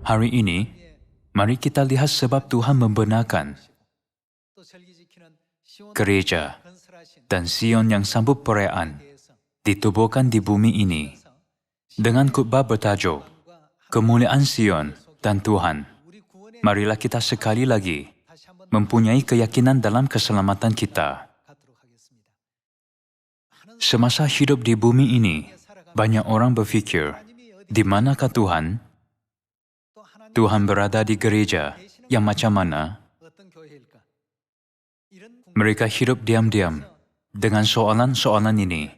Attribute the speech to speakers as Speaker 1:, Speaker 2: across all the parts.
Speaker 1: Hari ini, mari kita lihat sebab Tuhan membenarkan gereja dan Sion yang sambut perayaan ditubuhkan di bumi ini dengan khotbah bertajuk Kemuliaan Sion dan Tuhan. Marilah kita sekali lagi mempunyai keyakinan dalam keselamatan kita. Semasa hidup di bumi ini, banyak orang berfikir, di manakah Tuhan? Tuhan berada di gereja yang macam mana? Mereka hidup diam-diam dengan soalan-soalan ini.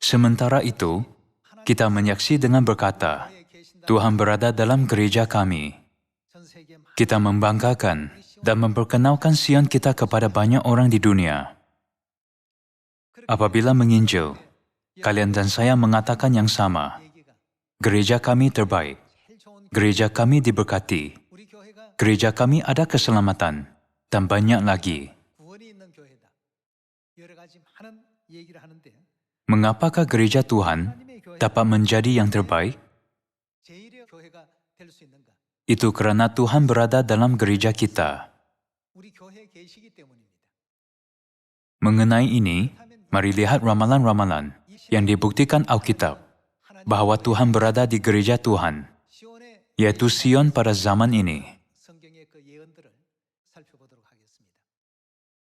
Speaker 1: Sementara itu, kita menyaksi dengan berkata, Tuhan berada dalam gereja kami. Kita membanggakan dan memperkenalkan Sion kita kepada banyak orang di dunia. Apabila menginjil, kalian dan saya mengatakan yang sama. Gereja kami terbaik. Gereja kami diberkati. Gereja kami ada keselamatan. Dan banyak lagi. Mengapakah gereja Tuhan dapat menjadi yang terbaik? Itu kerana Tuhan berada dalam gereja kita. Mengenai ini, mari lihat ramalan-ramalan yang dibuktikan Alkitab bahawa Tuhan berada di gereja Tuhan, yaitu Sion pada zaman ini.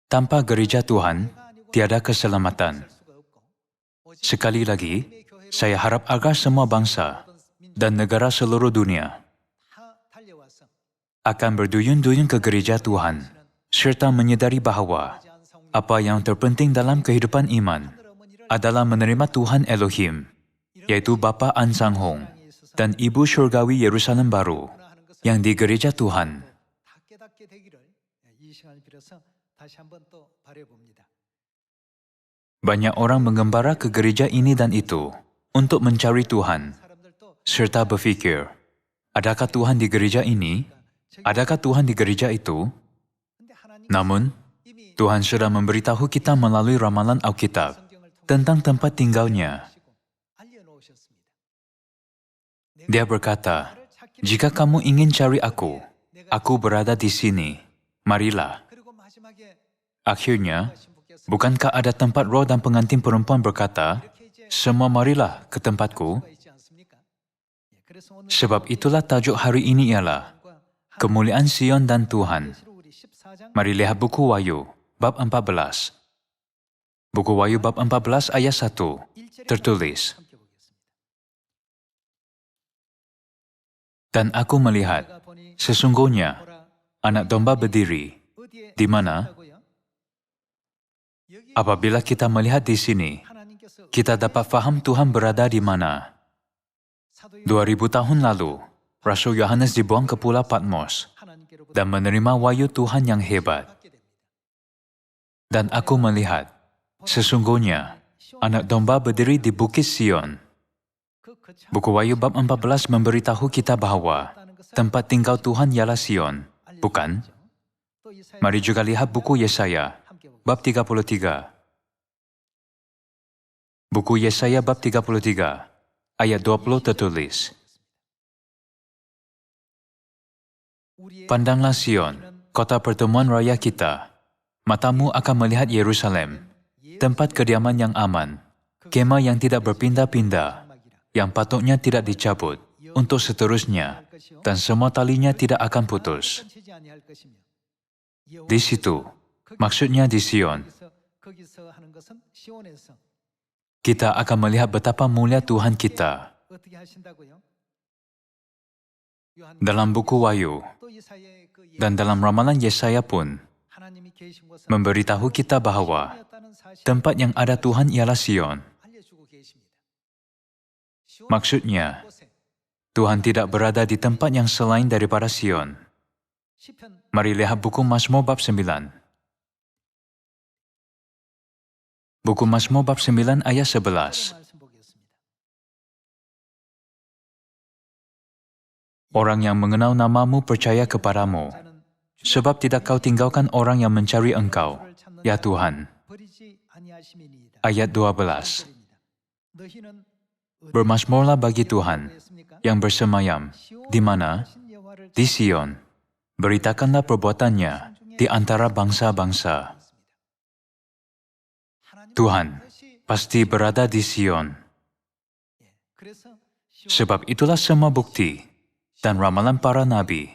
Speaker 1: Tanpa gereja Tuhan, tiada keselamatan. Sekali lagi, saya harap agar semua bangsa dan negara seluruh dunia akan berduyun-duyun ke gereja Tuhan, serta menyedari bahawa apa yang terpenting dalam kehidupan iman adalah menerima Tuhan Elohim, yaitu Bapa An Sang Hong dan Ibu Syurgawi Yerusalem Baru yang di gereja Tuhan. Banyak orang mengembara ke gereja ini dan itu untuk mencari Tuhan, serta berfikir, adakah Tuhan di gereja ini? Adakah Tuhan di gereja itu? Namun, Tuhan sudah memberitahu kita melalui ramalan Alkitab tentang tempat tinggalnya. Dia berkata, jika kamu ingin cari aku berada di sini, marilah. Akhirnya, bukankah ada tempat roh dan pengantin perempuan berkata, semua marilah ke tempatku? Sebab itulah tajuk hari ini ialah Kemuliaan Sion dan Tuhan. Mari lihat buku Wahyu, bab 14. Buku Wahyu bab 14 ayat 1, tertulis, Dan aku melihat, sesungguhnya, anak domba berdiri, di mana? Apabila kita melihat di sini, kita dapat faham Tuhan berada di mana. 2000 tahun lalu, Rasul Yohanes dibuang ke Pulau Patmos dan menerima wahyu Tuhan yang hebat. Dan aku melihat, sesungguhnya, anak domba berdiri di Bukit Sion. Buku Wahyu bab 14 memberitahu kita bahawa tempat tinggal Tuhan ialah Sion, bukan? Mari juga lihat buku Yesaya, bab 33. Buku Yesaya bab 33, ayat 20 tertulis, Pandanglah Sion, kota pertemuan raya kita. Matamu akan melihat Yerusalem, tempat kediaman yang aman, kemah yang tidak berpindah-pindah, yang patutnya tidak dicabut, untuk seterusnya, dan semua talinya tidak akan putus. Di situ, maksudnya di Sion, kita akan melihat betapa mulia Tuhan kita. Dalam buku Wahyu dan dalam ramalan Yesaya pun memberitahu kita bahawa tempat yang ada Tuhan ialah Sion. Maksudnya, Tuhan tidak berada di tempat yang selain daripada Sion. Mari lihat buku Mazmur bab 9. Buku Mazmur bab 9 ayat 11. Orang yang mengenal namamu percaya kepadamu, sebab tidak kau tinggalkan orang yang mencari engkau, ya Tuhan. Ayat 12. Bermazmurlah bagi Tuhan, yang bersemayam, di mana? Di Sion. Beritakanlah perbuatannya di antara bangsa-bangsa. Tuhan pasti berada di Sion. Sebab itulah semua bukti dan ramalan para nabi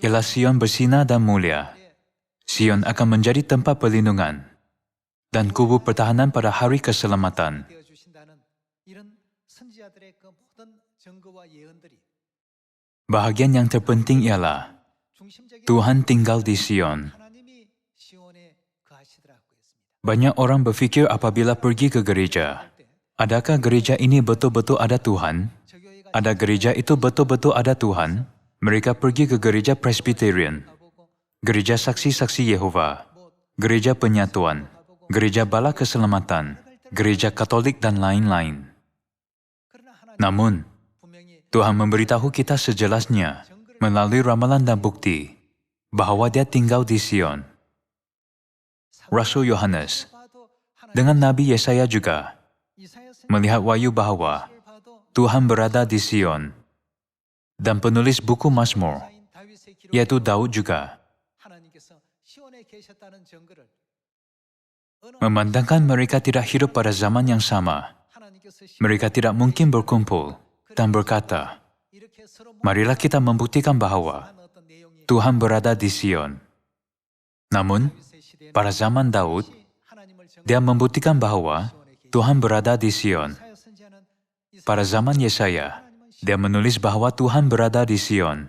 Speaker 1: ialah Sion bersinar dan mulia. Sion akan menjadi tempat perlindungan dan kubu pertahanan pada hari keselamatan. Bahagian yang terpenting ialah Tuhan tinggal di Sion. Banyak orang berfikir apabila pergi ke gereja, adakah gereja ini betul-betul ada Tuhan? Ada gereja itu betul-betul ada Tuhan? Mereka pergi ke gereja Presbyterian, gereja saksi-saksi Yehova, gereja penyatuan, gereja bala keselamatan, gereja Katolik dan lain-lain. Namun, Tuhan memberitahu kita sejelasnya melalui ramalan dan bukti bahwa Dia tinggal di Sion. Rasul Yohanes dengan Nabi Yesaya juga melihat wahyu bahwa Tuhan berada di Sion. Dan penulis buku Mazmur, yaitu Daud juga, memandangkan mereka tidak hidup pada zaman yang sama. Mereka tidak mungkin berkumpul dan berkata, marilah kita membuktikan bahwa Tuhan berada di Sion. Namun, pada zaman Daud, dia membuktikan bahwa Tuhan berada di Sion. Pada zaman Yesaya, dia menulis bahwa Tuhan berada di Sion.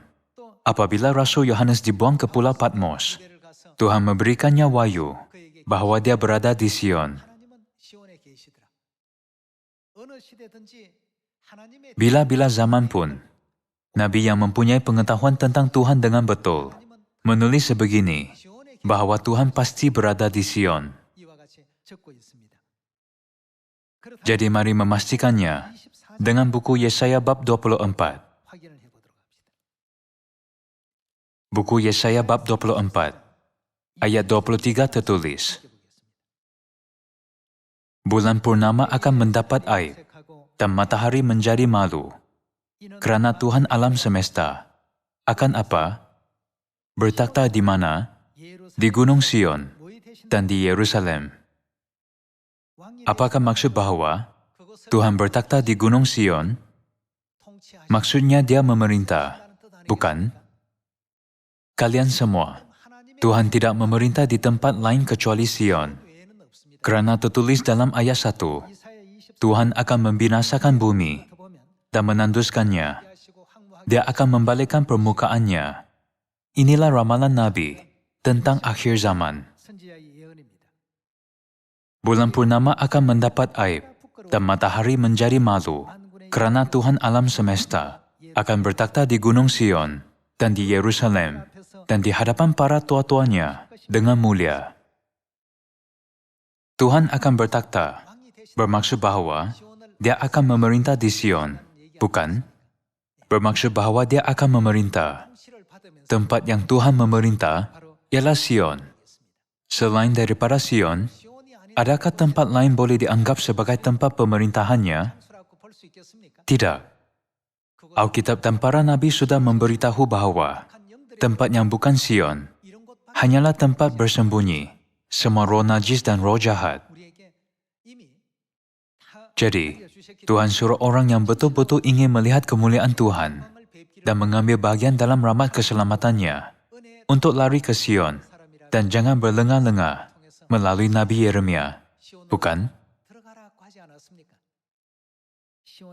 Speaker 1: Apabila Rasul Yohanes dibuang ke Pulau Patmos, Tuhan memberikannya wahyu bahwa dia berada di Sion. Bila-bila zaman pun, Nabi yang mempunyai pengetahuan tentang Tuhan dengan betul, menulis sebegini, bahwa Tuhan pasti berada di Sion. Jadi mari memastikannya dengan buku Yesaya bab 24. Buku Yesaya bab 24, ayat 23 tertulis, bulan purnama akan mendapat aib, dan matahari menjadi malu, kerana Tuhan alam semesta. Akan apa? Bertakhta di mana? Di Gunung Sion dan di Yerusalem. Apakah maksud bahwa Tuhan bertakhta di Gunung Sion? Maksudnya Dia memerintah, bukan? Kalian semua, Tuhan tidak memerintah di tempat lain kecuali Sion. Kerana tertulis dalam ayat 1, Tuhan akan membinasakan bumi dan menanduskannya. Dia akan membalikkan permukaannya. Inilah ramalan Nabi tentang akhir zaman. Bulan purnama akan mendapat aib, dan matahari menjadi malu, kerana Tuhan alam semesta akan bertakhta di Gunung Sion dan di Yerusalem, dan di hadapan para tua-tuanya dengan mulia. Tuhan akan bertakhta, bermaksud bahwa Dia akan memerintah di Sion, bukan? Bermaksud bahwa Dia akan memerintah. Tempat yang Tuhan memerintah ialah Sion. Selain daripada Sion, adakah tempat lain boleh dianggap sebagai tempat pemerintahannya? Tidak. Alkitab dan para nabi sudah memberitahu bahwa tempat yang bukan Sion hanyalah tempat bersembunyi semua roh najis dan roh jahat. Jadi, Tuhan suruh orang yang betul-betul ingin melihat kemuliaan Tuhan dan mengambil bagian dalam rahmat keselamatannya untuk lari ke Sion dan jangan berlengah-lengah melalui Nabi Yeremia, bukan?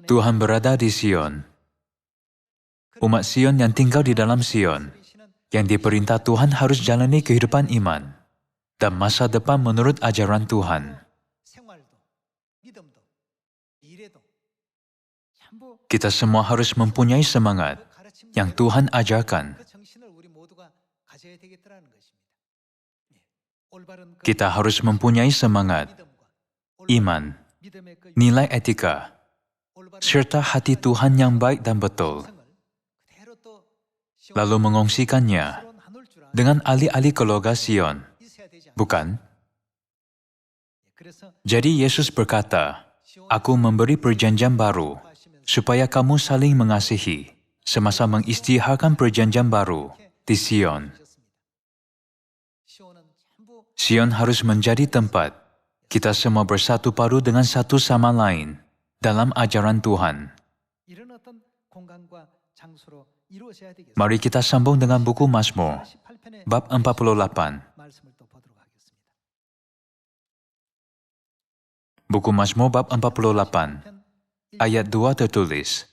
Speaker 1: Tuhan berada di Sion. Umat Sion yang tinggal di dalam Sion, yang diperintah Tuhan harus jalani kehidupan iman dan masa depan menurut ajaran Tuhan. Kita semua harus mempunyai semangat yang Tuhan ajarkan. Kita harus mempunyai semangat, iman, nilai etika, serta hati Tuhan yang baik dan betul, lalu mengongsikannya dengan ahli-ahli keluarga Sion, bukan? Jadi Yesus berkata, Aku memberi perjanjian baru supaya kamu saling mengasihi semasa mengisytiharkan perjanjian baru di Sion. Sion harus menjadi tempat kita semua bersatu padu dengan satu sama lain dalam ajaran Tuhan. Mari kita sambung dengan buku Mazmur, bab 48. Buku Mazmur bab 48, ayat 2 tertulis,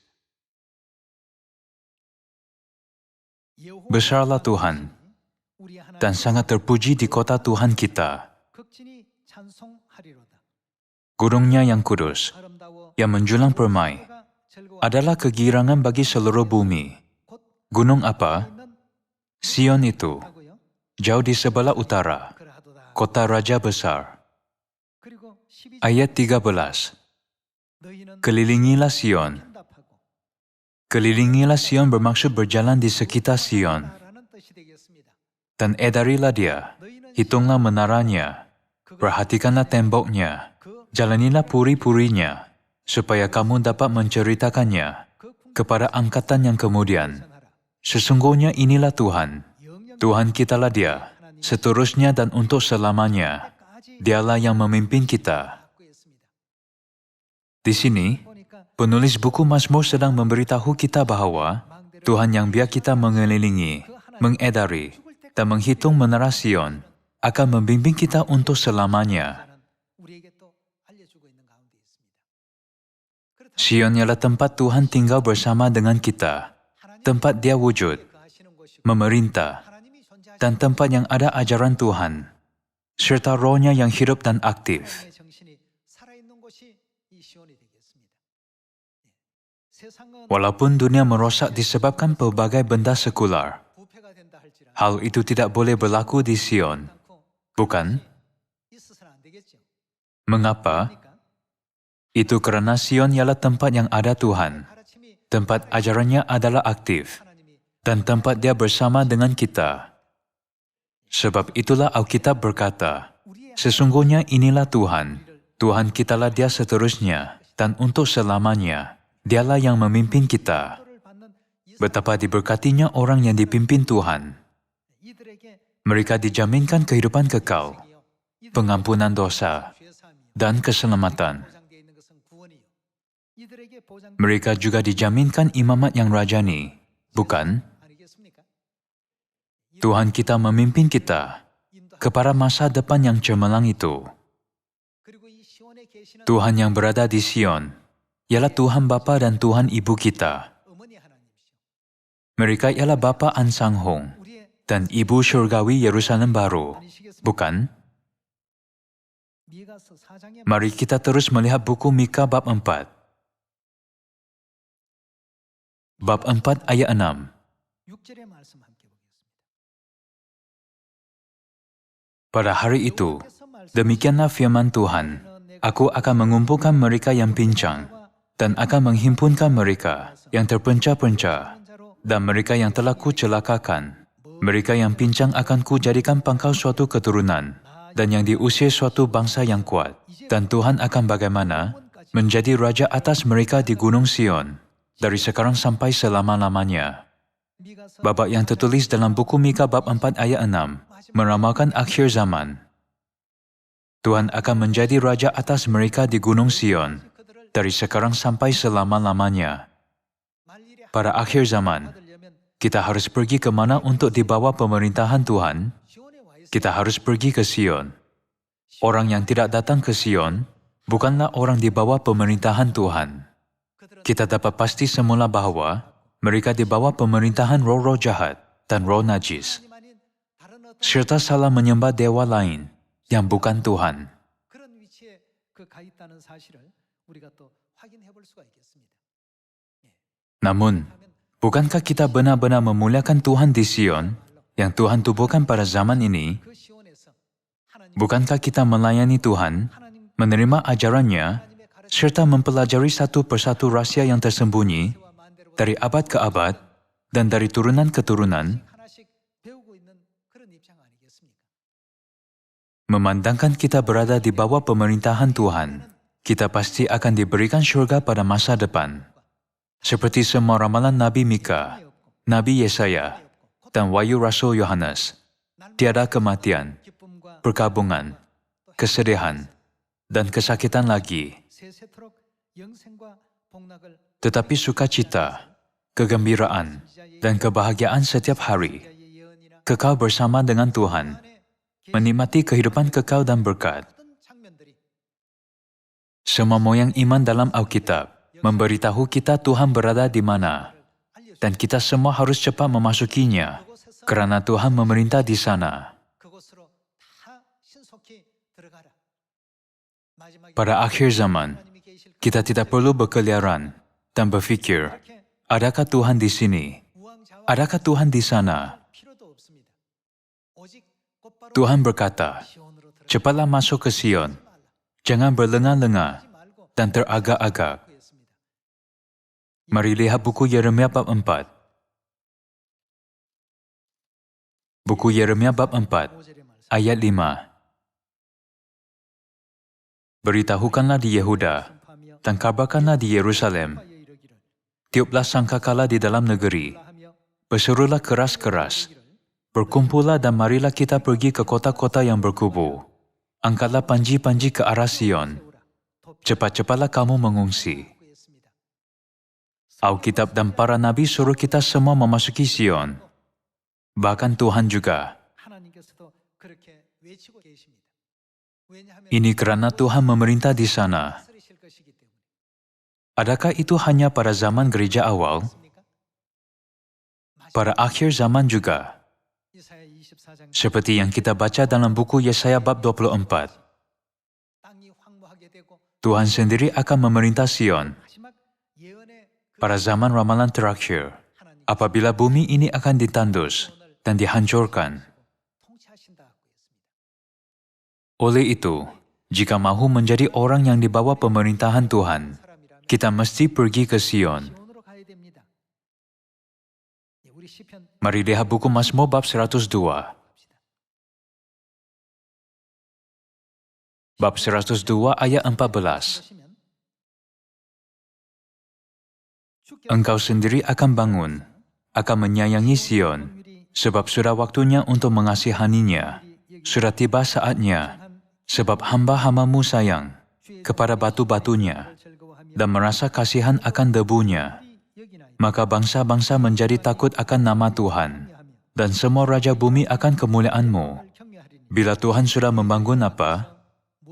Speaker 1: Besarlah Tuhan, dan sangat terpuji di kota Tuhan kita. Gunungnya yang kudus, yang menjulang permai, adalah kegirangan bagi seluruh bumi. Gunung apa? Sion itu, jauh di sebelah utara, kota Raja besar. Ayat 13. Kelilingilah Sion. Kelilingilah Sion bermaksud berjalan di sekitar Sion. Dan edarilah dia, hitunglah menaranya, perhatikanlah temboknya, jalanilah puri-purinya, supaya kamu dapat menceritakannya kepada angkatan yang kemudian. Sesungguhnya inilah Tuhan, Tuhan kitalah dia, seterusnya dan untuk selamanya. Dialah yang memimpin kita. Di sini, penulis buku Mazmur sedang memberitahu kita bahwa Tuhan yang biar kita mengelilingi, mengedari, dan menghitung menara Sion akan membimbing kita untuk selamanya. Sion ialah tempat Tuhan tinggal bersama dengan kita, tempat Dia wujud, memerintah, dan tempat yang ada ajaran Tuhan, serta rohnya yang hidup dan aktif. Walaupun dunia merosak disebabkan pelbagai benda sekular, hal itu tidak boleh berlaku di Sion, bukan? Mengapa? Itu kerana Sion ialah tempat yang ada Tuhan, tempat ajarannya adalah aktif, dan tempat Dia bersama dengan kita. Sebab itulah Alkitab berkata, sesungguhnya inilah Tuhan, Tuhan kitalah Dia seterusnya, dan untuk selamanya, Dialah yang memimpin kita. Betapa diberkatinya orang yang dipimpin Tuhan. Mereka dijaminkan kehidupan kekal, pengampunan dosa, dan keselamatan. Mereka juga dijaminkan imamat yang rajani, bukan? Tuhan kita memimpin kita kepada masa depan yang cemerlang itu. Tuhan yang berada di Sion ialah Tuhan Bapa dan Tuhan Ibu kita. Mereka ialah Bapa An Sang Hong dan Ibu Syurgawi Yerusalem Baru, bukan? Mari kita terus melihat buku Mika bab 4. Bab 4 ayat 6. Pada hari itu, demikianlah firman Tuhan, Aku akan mengumpulkan mereka yang pincang, dan akan menghimpunkan mereka yang terpencah-pencah, dan mereka yang telah kucelakakan. Mereka yang pincang akan kujadikan pangkal suatu keturunan, dan yang diusir suatu bangsa yang kuat. Dan Tuhan akan bagaimana? Menjadi raja atas mereka di Gunung Sion, dari sekarang sampai selama-lamanya. Babak yang tertulis dalam buku Mika bab 4 ayat 6 meramalkan akhir zaman. Tuhan akan menjadi raja atas mereka di Gunung Sion, dari sekarang sampai selama-lamanya. Pada akhir zaman, kita harus pergi ke mana untuk dibawa pemerintahan Tuhan? Kita harus pergi ke Sion. Orang yang tidak datang ke Sion bukanlah orang di bawah pemerintahan Tuhan. Kita dapat pasti semula bahwa mereka di bawah pemerintahan roh-roh jahat dan roh najis, serta salah menyembah dewa lain yang bukan Tuhan. Namun, bukankah kita benar-benar memuliakan Tuhan di Sion yang Tuhan tubuhkan pada zaman ini? Bukankah kita melayani Tuhan, menerima ajarannya, serta mempelajari satu persatu rahasia yang tersembunyi dari abad ke abad dan dari turunan ke turunan? Memandangkan kita berada di bawah pemerintahan Tuhan, kita pasti akan diberikan syurga pada masa depan. seperti semua ramalan Nabi Mika, Nabi Yesaya, dan Wahyu Rasul Yohanes. Tiada kematian, perkabungan, kesedihan, dan kesakitan lagi. Tetapi sukacita, kegembiraan, dan kebahagiaan setiap hari. Kekal bersama dengan Tuhan, menikmati kehidupan kekal dan berkat. Semua moyang iman dalam Alkitab memberitahu kita Tuhan berada di mana, dan kita semua harus cepat memasukinya, karena Tuhan memerintah di sana. Pada akhir zaman, kita tidak perlu berkeliaran dan berfikir, adakah Tuhan di sini? Adakah Tuhan di sana? Tuhan berkata, cepatlah masuk ke Sion, jangan berlengah-lengah dan teragak-agak. Mari lihat buku Yeremia bab 4. Buku Yeremia bab 4, ayat 5. Beritahukanlah di Yehuda, dan kabarkanlah di Yerusalem. Tiuplah sangkakala di dalam negeri, berserulah keras-keras. Berkumpullah dan marilah kita pergi ke kota-kota yang berkubu. Angkatlah panji-panji ke arah Sion. Cepat-cepatlah kamu mengungsi. Alkitab dan para nabi suruh kita semua memasuki Sion. Bahkan Tuhan juga. Ini kerana Tuhan memerintah di sana. Adakah itu hanya pada zaman gereja awal? Pada akhir zaman juga. Seperti yang kita baca dalam buku Yesaya bab 24. Tuhan sendiri akan memerintah Sion. Pada zaman ramalan terakhir, apabila bumi ini akan ditandus dan dihancurkan. Oleh itu, jika mahu menjadi orang yang dibawa pemerintahan Tuhan, kita mesti pergi ke Sion. Mari lihat buku Mazmur bab 102. Bab 102 ayat 14. Engkau sendiri akan bangun, akan menyayangi Sion, sebab sudah waktunya untuk mengasihaninya. Sudah tiba saatnya, sebab hamba-hambamu sayang kepada batu-batunya dan merasa kasihan akan debunya. Maka bangsa-bangsa menjadi takut akan nama Tuhan, dan semua raja bumi akan kemuliaan-Mu. Bila Tuhan sudah membangun apa?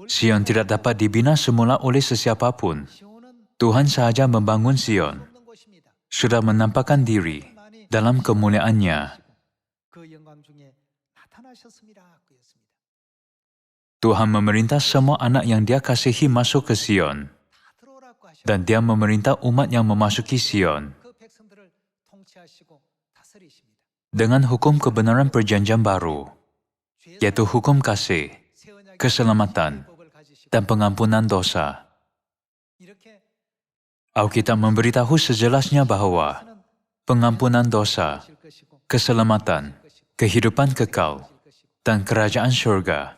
Speaker 1: Sion tidak dapat dibina semula oleh sesiapapun. Tuhan sahaja membangun Sion. Sudah menampakkan diri dalam kemuliaan-Nya. Tuhan memerintah semua anak yang Dia kasihi masuk ke Sion. Dan Dia memerintah umat yang memasuki Sion. Dengan hukum kebenaran perjanjian baru, yaitu hukum kasih, keselamatan, dan pengampunan dosa. Alkitab memberitahu sejelasnya bahwa pengampunan dosa, keselamatan, kehidupan kekal, dan kerajaan syurga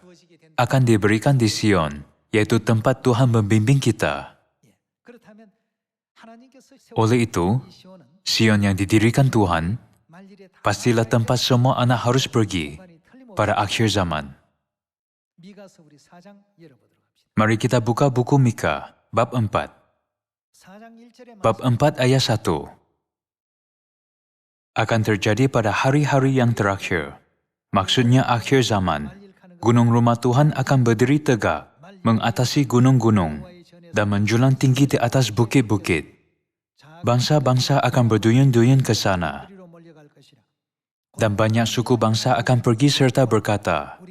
Speaker 1: akan diberikan di Sion, yaitu tempat Tuhan membimbing kita. Oleh itu, Sion yang didirikan Tuhan, pastilah tempat semua anak harus pergi pada akhir zaman. Mari kita buka buku Mika, bab 4. Bab 4 ayat 1. Akan terjadi pada hari-hari yang terakhir, maksudnya akhir zaman, gunung rumah Tuhan akan berdiri tegak, mengatasi gunung-gunung, dan menjulang tinggi di atas bukit-bukit. Bangsa-bangsa akan berduyun-duyun ke sana. Dan banyak suku bangsa akan pergi serta berkata,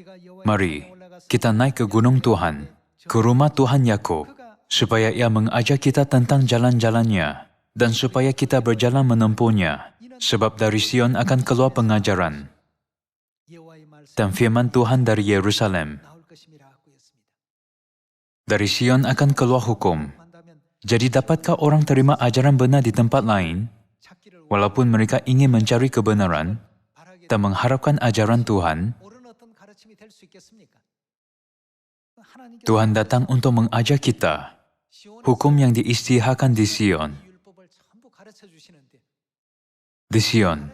Speaker 1: mari, kita naik ke gunung Tuhan, ke rumah Tuhan Yakub, supaya Ia mengajar kita tentang jalan-jalannya, dan supaya kita berjalan menempuhnya, sebab dari Sion akan keluar pengajaran, dan firman Tuhan dari Yerusalem. Dari Sion akan keluar hukum. Jadi dapatkah orang terima ajaran benar di tempat lain, walaupun mereka ingin mencari kebenaran dan mengharapkan ajaran Tuhan? Tuhan datang untuk mengajar kita hukum yang diisytiharkan di Sion. Di Sion,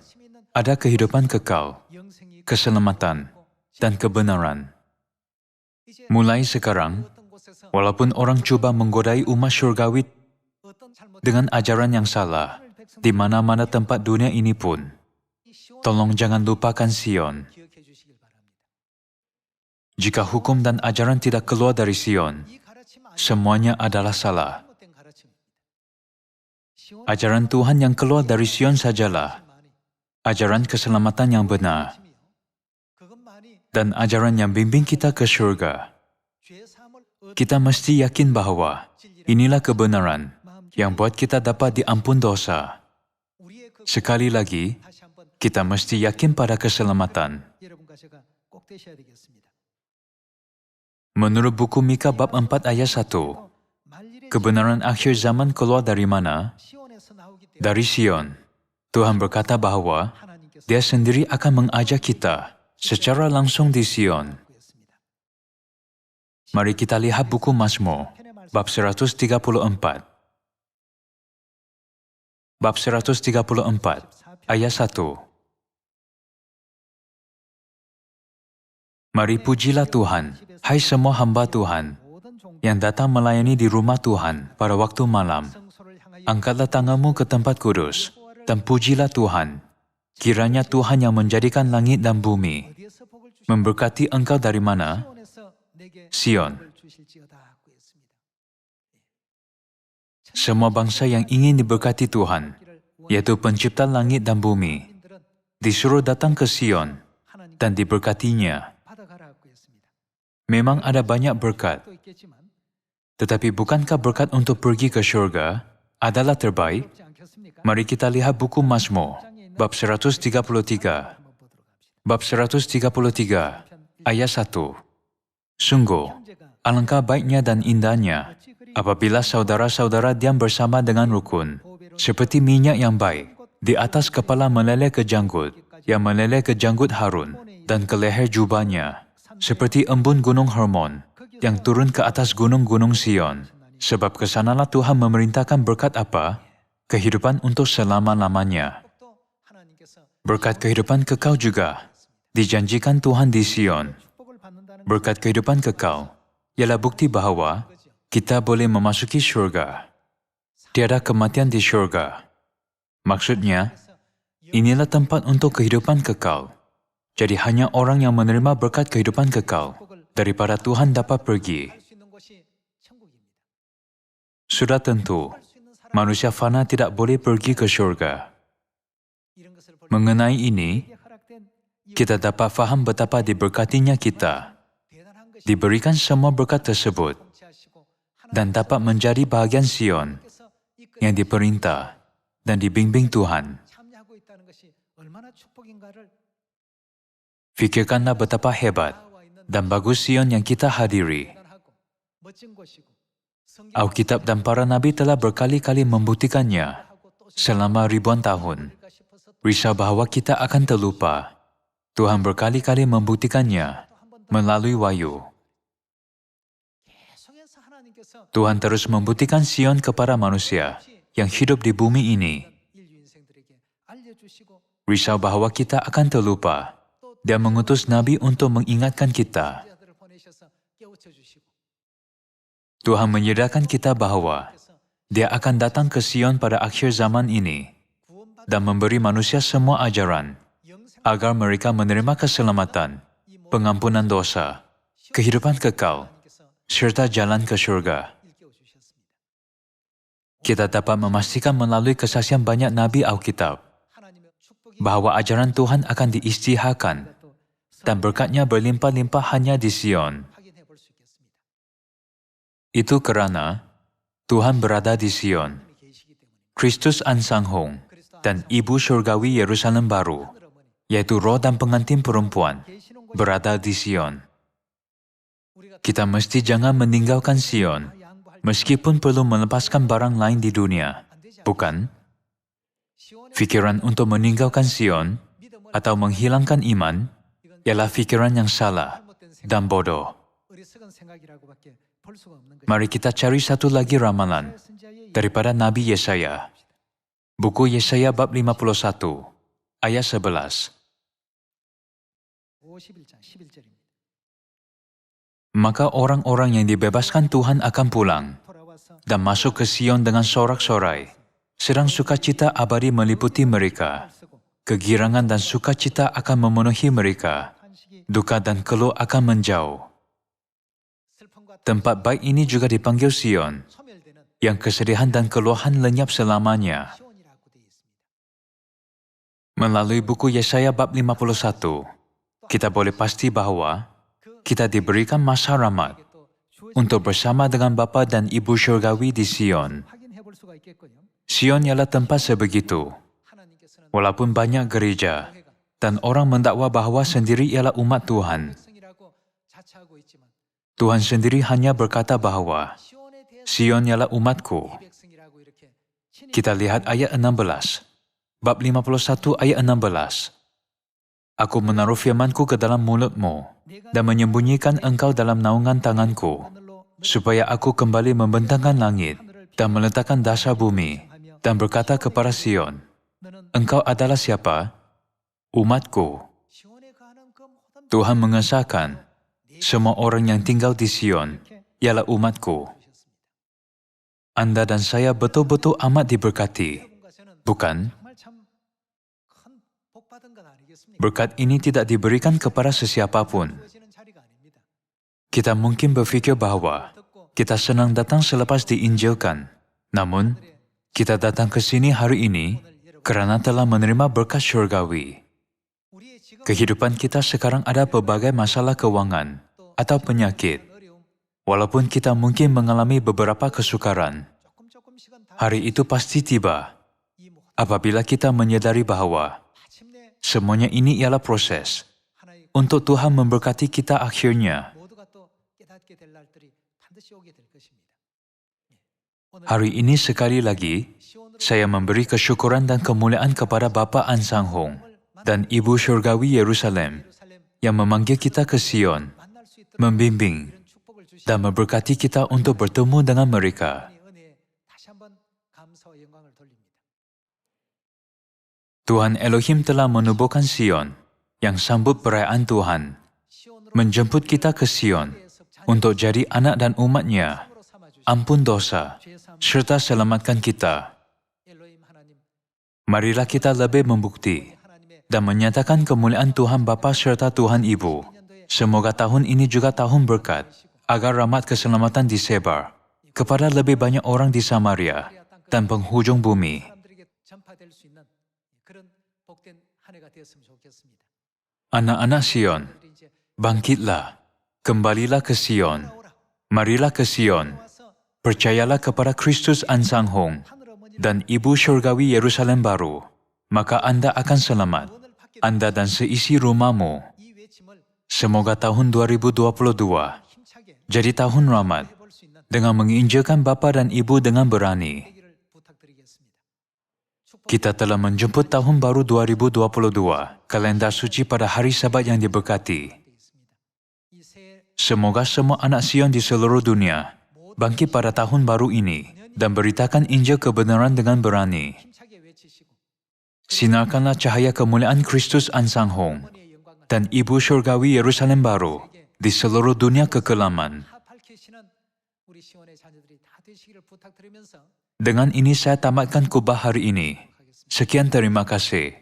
Speaker 1: ada kehidupan kekal, keselamatan, dan kebenaran. Mulai sekarang, walaupun orang cuba menggodai umat syurgawi dengan ajaran yang salah, di mana-mana tempat dunia ini pun, tolong jangan lupakan Sion. Jika hukum dan ajaran tidak keluar dari Sion, semuanya adalah salah. Ajaran Tuhan yang keluar dari Sion sajalah ajaran keselamatan yang benar, dan ajaran yang bimbing kita ke syurga. Kita mesti yakin bahwa inilah kebenaran yang buat kita dapat diampun dosa. Sekali lagi, kita mesti yakin pada keselamatan. Menurut buku Mika bab 4 ayat 1, kebenaran akhir zaman keluar dari mana? Dari Sion. Tuhan berkata bahwa Dia sendiri akan mengajak kita secara langsung di Sion. Mari kita lihat buku Mazmur, bab 134. Bab 134, ayat 1. Mari pujilah Tuhan, hai semua hamba Tuhan, yang datang melayani di rumah Tuhan pada waktu malam. Angkatlah tanganmu ke tempat kudus, dan pujilah Tuhan. Kiranya Tuhan yang menjadikan langit dan bumi, memberkati engkau dari mana? Sion. Semua bangsa yang ingin diberkati Tuhan, yaitu pencipta langit dan bumi, disuruh datang ke Sion dan diberkatinya. Memang ada banyak berkat, tetapi bukankah berkat untuk pergi ke syurga adalah terbaik? Mari kita lihat buku Mazmur, bab 133. Bab 133, ayat 1. Sungguh, alangkah baiknya dan indahnya apabila saudara-saudara diam bersama dengan rukun, seperti minyak yang baik di atas kepala meleleh ke janggut, yang meleleh ke janggut Harun dan ke leher jubahnya, seperti embun gunung Hermon yang turun ke atas gunung-gunung Sion. Sebab kesanalah Tuhan memerintahkan berkat apa? Kehidupan untuk selama-lamanya. Berkat kehidupan kekal juga dijanjikan Tuhan di Sion. Berkat kehidupan kekal ialah bukti bahwa kita boleh memasuki syurga. Tiada kematian di syurga. Maksudnya, inilah tempat untuk kehidupan kekal. Jadi hanya orang yang menerima berkat kehidupan kekal daripada Tuhan dapat pergi. Sudah tentu, manusia fana tidak boleh pergi ke syurga. Mengenai ini, kita dapat faham betapa diberkatinya kita, diberikan semua berkat tersebut, dan dapat menjadi bahagian Sion yang diperintah dan dibimbing Tuhan. Fikirkanlah betapa hebat dan bagus Sion yang kita hadiri. Alkitab dan para nabi telah berkali-kali membuktikannya selama ribuan tahun. Risau bahwa kita akan terlupa. Tuhan berkali-kali membuktikannya melalui wahyu. Tuhan terus membuktikan Sion kepada manusia yang hidup di bumi ini. Risau bahwa kita akan terlupa. Dia mengutus nabi untuk mengingatkan kita. Tuhan menyediakan kita bahwa Dia akan datang ke Sion pada akhir zaman ini dan memberi manusia semua ajaran agar mereka menerima keselamatan, pengampunan dosa, kehidupan kekal, serta jalan ke syurga. Kita dapat memastikan melalui kesaksian banyak nabi Alkitab bahwa ajaran Tuhan akan diisytiharkan dan berkatnya berlimpah-limpah hanya di Sion. Itu kerana Tuhan berada di Sion. Kristus Ansanghong dan Ibu Syurgawi Yerusalem Baru, yaitu roh dan pengantin perempuan, berada di Sion. Kita mesti jangan meninggalkan Sion, meskipun perlu melepaskan barang lain di dunia, bukan? Fikiran untuk meninggalkan Sion atau menghilangkan iman ialah fikiran yang salah dan bodoh. Mari kita cari satu lagi ramalan daripada Nabi Yesaya. Buku Yesaya bab 51, ayat 11.
Speaker 2: 51장 11절입니다.
Speaker 1: Maka orang-orang yang dibebaskan Tuhan akan pulang
Speaker 2: 돌아와서
Speaker 1: dan masuk ke Sion dengan sorak-sorai. Sedang sukacita abadi meliputi mereka. Kegirangan dan sukacita akan memenuhi mereka.
Speaker 2: 탄식이
Speaker 1: Duka dan keluh akan menjauh.
Speaker 2: 슬픔과
Speaker 1: Tempat baik ini juga dipanggil Sion,
Speaker 2: 소멸되는
Speaker 1: yang kesedihan dan keluhan lenyap selamanya.
Speaker 2: 시온이라고 되어 있습니다.
Speaker 1: Melalui buku Yesaya bab 51, kita boleh pasti bahwa kita diberikan masa rahmat
Speaker 2: 이게 또
Speaker 1: untuk bersama dengan Bapa dan Ibu Syurgawi di Sion.
Speaker 2: 확인해 볼 수가 있겠고요.
Speaker 1: Sion ialah tempat sebegitu.
Speaker 2: 하나님께서는
Speaker 1: Walaupun banyak gereja dan orang mendakwa bahwa sendiri ialah umat Tuhan,
Speaker 2: 백성이라고 자처하고 있지만
Speaker 1: Tuhan sendiri hanya berkata bahwa
Speaker 2: 시온에 대해서
Speaker 1: Sion ialah umatku.
Speaker 2: 백성이라고 이렇게 친히
Speaker 1: Kita lihat ayat 16. Bab 51 ayat 16. Aku menaruh firmanku ke dalam mulutmu dan menyembunyikan engkau dalam naungan tanganku,
Speaker 2: 하늘로
Speaker 1: supaya aku kembali membentangkan langit dan meletakkan dasar bumi dan berkata kepada Sion,
Speaker 2: 너는
Speaker 1: engkau adalah siapa? Umatku.
Speaker 2: 시온에 가는 그 모든
Speaker 1: Tuhan mengesahkan semua orang yang tinggal di Sion ialah umatku.
Speaker 2: 것이었습니다.
Speaker 1: Anda dan saya betul-betul amat diberkati,
Speaker 2: 여러분과서는
Speaker 1: bukan?
Speaker 2: 정말 참 큰 복 받은 건 아니겠습니까?
Speaker 1: Berkat ini tidak diberikan kepada sesiapapun.
Speaker 2: 주어지는 자리가 아닙니다.
Speaker 1: Kita mungkin berfikir bahwa
Speaker 2: 듣고
Speaker 1: kita senang datang selepas diinjilkan. Namun, kita datang ke sini hari ini kerana telah menerima berkat syurgawi.
Speaker 2: 우리의 지금
Speaker 1: Kehidupan kita sekarang ada berbagai masalah keuangan atau penyakit.
Speaker 2: 어려움
Speaker 1: Walaupun kita mungkin mengalami beberapa kesukaran,
Speaker 2: 조금씩은 다
Speaker 1: hari itu pasti tiba
Speaker 2: 이 모든
Speaker 1: apabila kita menyadari bahwa
Speaker 2: 마침내
Speaker 1: semuanya ini ialah proses
Speaker 2: 하나의
Speaker 1: untuk Tuhan memberkati kita akhirnya.
Speaker 2: 모두가 또 깨닫게 될 날들이 반드시 오게 될 것입니다. 예. 오늘
Speaker 1: Hari ini sekali lagi,
Speaker 2: 시온으로
Speaker 1: saya memberi kesyukuran dan kemuliaan kepada Bapa Ansang Hong dan Ibu Syurgawi Yerusalem
Speaker 2: 예루살렘
Speaker 1: yang memanggil kita ke Sion,
Speaker 2: 만날 수 있도록
Speaker 1: membimbing
Speaker 2: 이런 축복을 주시니
Speaker 1: dan memberkati kita untuk bertemu dengan mereka.
Speaker 2: 은혜에 다시 한번 감사와 영광을 돌립니다.
Speaker 1: Tuhan Elohim telah menubuhkan Sion yang sambut perayaan Tuhan,
Speaker 2: 시온으로
Speaker 1: menjemput kita ke Sion untuk jadi anak dan umatnya,
Speaker 2: 으로 삼아 주시
Speaker 1: ampun dosa,
Speaker 2: 죄사함
Speaker 1: serta selamatkan kita.
Speaker 2: 엘로힘 하나님
Speaker 1: Marilah kita lebih membukti
Speaker 2: 하나님의
Speaker 1: dan menyatakan kemuliaan Tuhan Bapa serta Tuhan Ibu. Semoga tahun ini juga tahun berkat, agar rahmat keselamatan disebar kepada lebih banyak orang di Samaria dan penghujung bumi.
Speaker 2: 사람들에게 전파될 수 있는 그런 복된 한 해가 되었으면 좋겠습니다.
Speaker 1: Anak-anak Sion,
Speaker 2: 우리 이제
Speaker 1: bangkitlah, kembalilah ke Sion,
Speaker 2: 돌아오라.
Speaker 1: marilah ke Sion,
Speaker 2: 와서
Speaker 1: percayalah kepada Kristus Ansang Hong
Speaker 2: 하늘 어머니
Speaker 1: dan Ibu Syurgawi Yerusalem baru, maka Anda akan selamat,
Speaker 2: 구원을 받게
Speaker 1: Anda dan seisi rumahmu.
Speaker 2: 이 외침을
Speaker 1: Semoga tahun 2022
Speaker 2: 힘차게
Speaker 1: jadi tahun rahmat
Speaker 2: 해볼 수 있는
Speaker 1: dengan menginjilkan Bapa dan Ibu dengan berani.
Speaker 2: 되기를 부탁드리겠습니다. 축복
Speaker 1: Kita telah menjemput tahun baru 2022, kalender suci pada hari Sabat yang diberkati.
Speaker 2: 되겠습니다. 이 새해
Speaker 1: Semoga semua anak Sion di seluruh dunia bangkit pada tahun baru ini dan beritakan Injil kebenaran dengan berani.
Speaker 2: 힘차게 외치시고
Speaker 1: Sinarkanlah cahaya kemuliaan Kristus Ansang Hong
Speaker 2: 어머니의 영광을
Speaker 1: dan Ibu Syurgawi Yerusalem baru di seluruh dunia kekelaman.
Speaker 2: 다 밝히시는 우리 시온의 자녀들이 다 되시기를 부탁드리면서
Speaker 1: Dengan ini saya tamatkan khutbah hari ini. Sekian terima kasih.